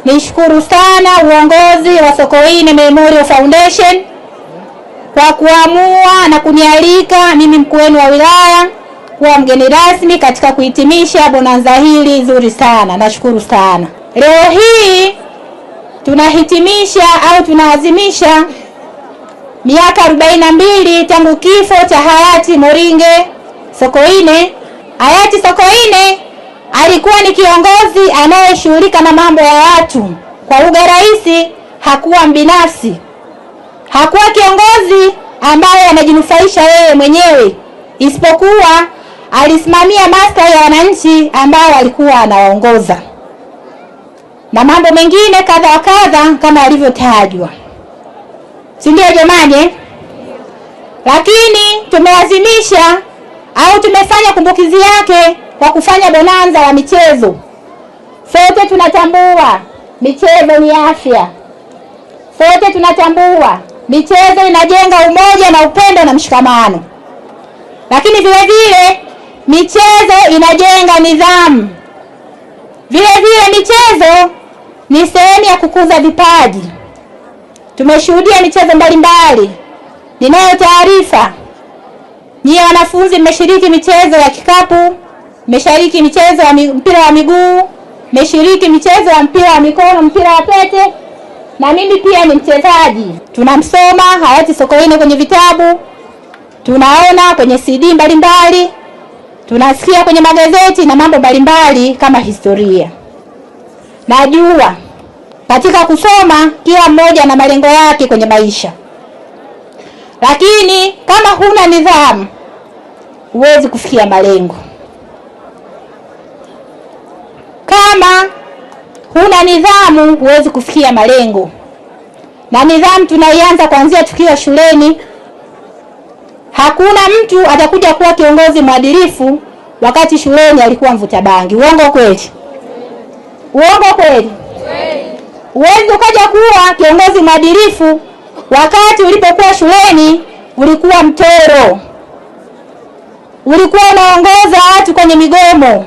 nishukuru sana uongozi wa Sokoine Memorial Foundation kwa kuamua na kunialika mimi mkuu wenu wa wilaya kuwa mgeni rasmi katika kuhitimisha bonanza hili zuri sana. Nashukuru sana. Leo hii tunahitimisha au tunaadhimisha miaka 42 tangu kifo cha hayati Moringe Sokoine. Hayati Sokoine alikuwa ni kiongozi anayeshughulika na mambo ya watu. Kwa lugha rahisi, hakuwa mbinafsi. Hakuwa kiongozi ambaye anajinufaisha yeye mwenyewe, isipokuwa alisimamia maslahi ya wananchi ambao alikuwa anawaongoza na mambo mengine kadha wa kadha kama alivyotajwa, si ndio jamani? Lakini tumeadhimisha au tumefanya kumbukizi yake kwa kufanya bonanza la michezo. Sote tunatambua michezo ni afya. Sote tunatambua michezo inajenga umoja na upendo na mshikamano. Lakini vile vile michezo inajenga nidhamu. Vile vile michezo ni sehemu ya kukuza vipaji. Tumeshuhudia michezo mbalimbali. Ninayo taarifa, nyie wanafunzi mmeshiriki michezo ya kikapu, mmeshiriki michezo ya mpira wa miguu, mmeshiriki michezo ya mpira wa mikono, mpira wa pete, na mimi pia ni mchezaji. Tunamsoma hayati Sokoine kwenye vitabu, tunaona kwenye CD mbalimbali, tunasikia kwenye magazeti na mambo mbalimbali kama historia. Najua katika kusoma kila mmoja na malengo yake kwenye maisha. Lakini kama huna nidhamu, huwezi kufikia malengo. Kama huna nidhamu, huwezi kufikia malengo. Na nidhamu tunaianza kuanzia tukiwa shuleni. Hakuna mtu atakuja kuwa kiongozi mwadilifu wakati shuleni alikuwa mvuta bangi. Uongo kweli? Uongo kweli? Huwezi ukaja kuwa kiongozi mwadilifu wakati ulipokuwa shuleni ulikuwa mtoro. Ulikuwa unaongoza watu kwenye migomo.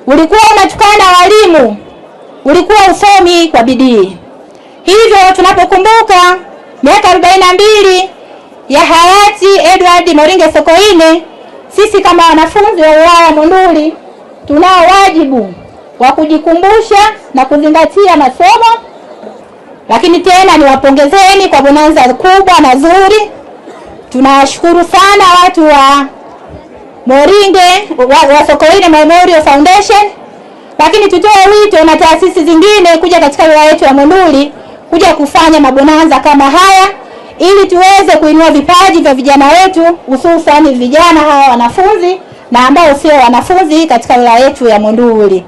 Ulikuwa unatukana walimu. Ulikuwa usomi kwa bidii. Hivyo tunapokumbuka miaka 42 ya hayati Edward Moringe Sokoine, sisi kama wanafunzi wa wilaya Monduli tunao wajibu wa kujikumbusha na kuzingatia masomo. Lakini tena niwapongezeni kwa bonanza kubwa na zuri. Tunawashukuru sana watu wa Moringe wa Sokoine Memorial Foundation. Lakini tutoe wito na taasisi zingine kuja katika wilaya yetu ya Monduli kuja kufanya mabonanza kama haya ili tuweze kuinua vipaji vya vijana wetu, hususan vijana hawa wanafunzi na ambao sio wanafunzi katika wilaya yetu ya Monduli.